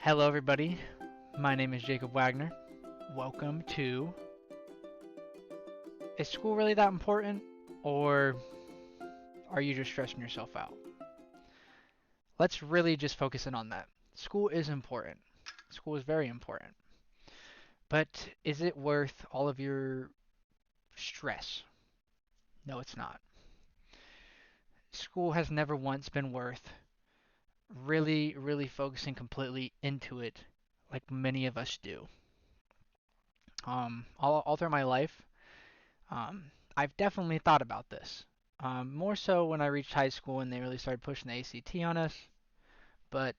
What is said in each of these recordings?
Hello, everybody. My name is Jacob Wagner. Welcome to Is School Really That Important? Or are you just stressing yourself out? Let's really just focus in on that. School is important. School is very important. But is it worth all of your stress? No, it's not. School has never once been worth really focusing completely into it like many of us do. All through my life, Um, I've definitely thought about this. More so when I reached high school and they really started pushing the ACT on us, but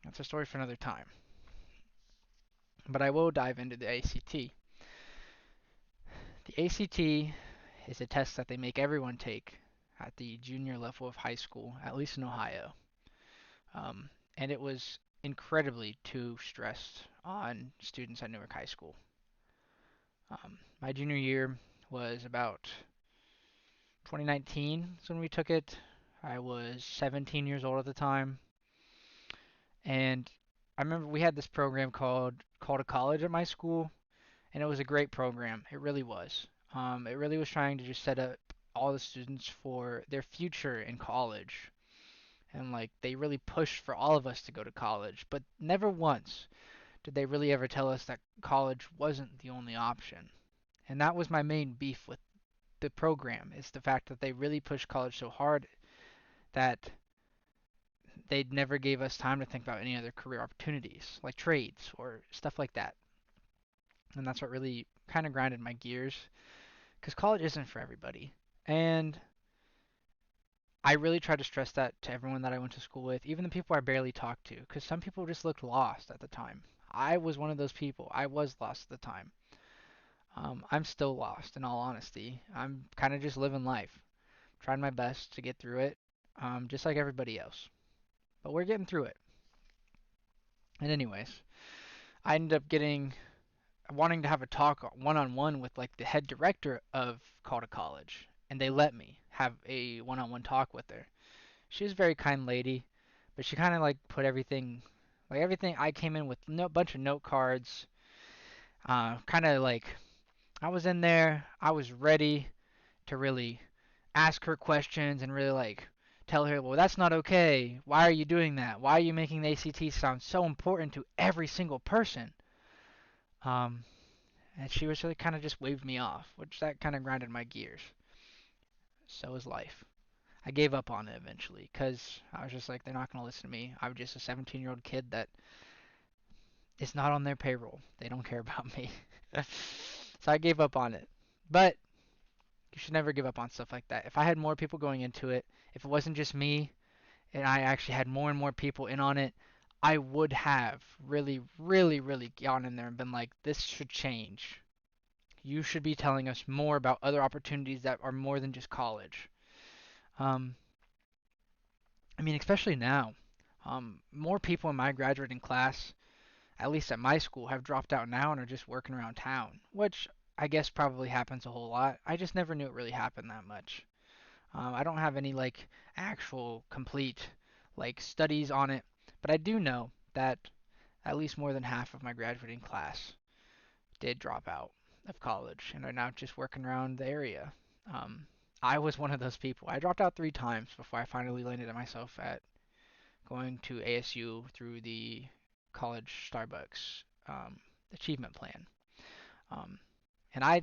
that's a story for another time. But I will dive into the ACT. The ACT is a test that they make everyone take at the junior level of high school, at least in Ohio. Um, and it was incredibly too stressed on students at Newark High School. My junior year was about 2019 is when we took it. I was 17 years old at the time, and I remember we had this program called a college at my school, and it was a great program. It really was. It really was trying to just set up all the students for their future in college, and like they really pushed for all of us to go to college, but never once did they really ever tell us that college wasn't the only option. And that was my main beef with the program is the fact that they really pushed college so hard that they never gave us time to think about any other career opportunities, like trades or stuff like that. And that's what really kind of grinded my gears, because college isn't for everybody. And I really tried to stress that to everyone that I went to school with, even the people I barely talked to, because some people just looked lost at the time. I was one of those people. I was lost at the time. I'm still lost, in all honesty. I'm kind of just living life, trying my best to get through it, just like everybody else. But we're getting through it. And anyways, I ended up getting wanting to have a talk one on one with like the head director of Calder College, and they let me have a one on one talk with her. She was a very kind lady, but she kind of like put everything, like everything. I came in with no bunch of note cards, kind of like I was in there, I was ready to really ask her questions and really like tell her, well, that's not okay. Why are you doing that? Why are you making the ACT sound so important to every single person? Um, and she was really kind of just waved me off, which that kind of grinded my gears. So is life. I gave up on it eventually because I was just like, they're not going to listen to me. I'm just a 17-year-old kid that is not on their payroll. They don't care about me. So I gave up on it. But you should never give up on stuff like that. If I had more people going into it, if it wasn't just me, and I actually had more and more people in on it, I would have really gone in there and been like, this should change. You should be telling us more about other opportunities that are more than just college. Um, I mean, especially now, more people in my graduating class, at least at my school, have dropped out now and are just working around town, which I guess probably happens a whole lot. I just never knew it really happened that much. I don't have any like actual complete like studies on it, but I do know that at least more than half of my graduating class did drop out of college and are now just working around the area. Um, I was one of those people. I dropped out 3 times before I finally landed at myself at going to ASU through the college Starbucks achievement plan. Um, and I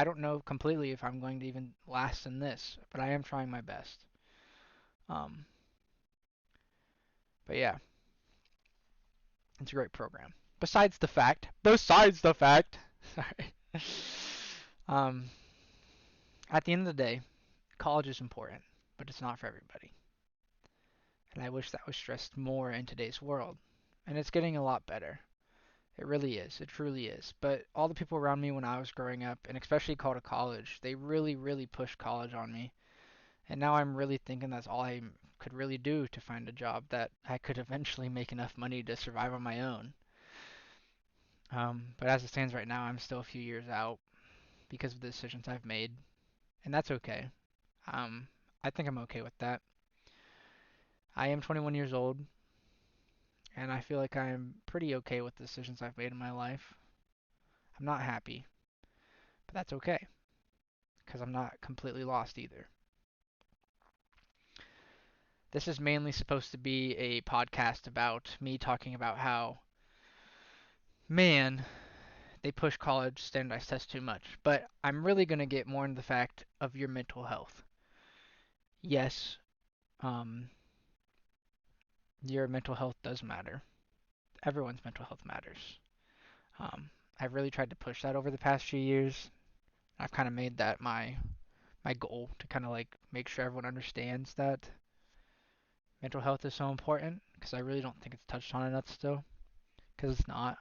don't know completely if I'm going to even last in this, but I am trying my best. Um, but yeah, it's a great program. Besides the fact, sorry. Um, at the end of the day, college is important, but it's not for everybody. And I wish that was stressed more in today's world. And it's getting a lot better. It really is. It truly is. But all the people around me when I was growing up, and especially called a college, they really pushed college on me. And now I'm really thinking that's all I could really do to find a job that I could eventually make enough money to survive on my own. But as it stands right now, I'm still a few years out because of the decisions I've made, and that's okay. Um, I think I'm okay with that. I am 21 years old, and I feel like I'm pretty okay with the decisions I've made in my life. I'm not happy, but that's okay because I'm not completely lost either. This is mainly supposed to be a podcast about me talking about how, man, they push college standardized tests too much. But I'm really going to get more into the fact of your mental health. Yes, um, your mental health does matter. Everyone's mental health matters. Um, I've really tried to push that over the past few years. I've kind of made that my goal to kind of like make sure everyone understands that mental health is so important because I really don't think it's touched on enough still because it's not.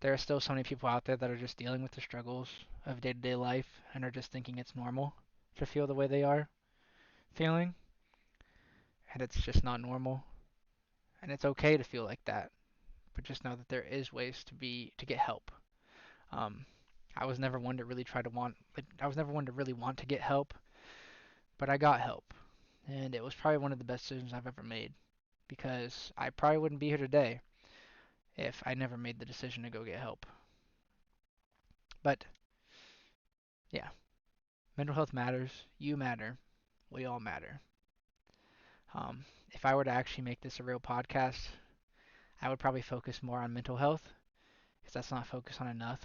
There are still so many people out there that are just dealing with the struggles of day-to-day life and are just thinking it's normal to feel the way they are feeling, and it's just not normal. And it's okay to feel like that, but just know that there is ways to get help. Um, I was never one to really try to want. I was never one to really want to get help, but I got help, and it was probably one of the best decisions I've ever made because I probably wouldn't be here today if I never made the decision to go get help. But yeah, mental health matters. You matter. We all matter. If I were to actually make this a real podcast, I would probably focus more on mental health because that's not focused on enough.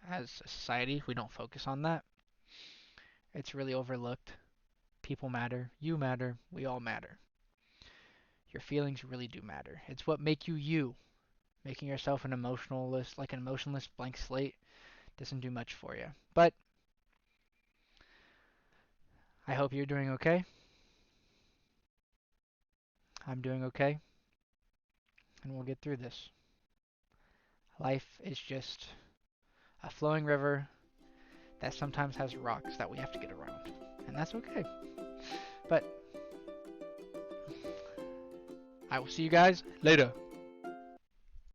As a society, we don't focus on that. It's really overlooked. People matter. You matter. We all matter. Your feelings really do matter. It's what make you you. Making yourself an emotionalist, like an emotionless blank slate, doesn't do much for you. But I hope you're doing okay. I'm doing okay, and we'll get through this. Life is just a flowing river that sometimes has rocks that we have to get around, and that's okay. But I will see you guys later.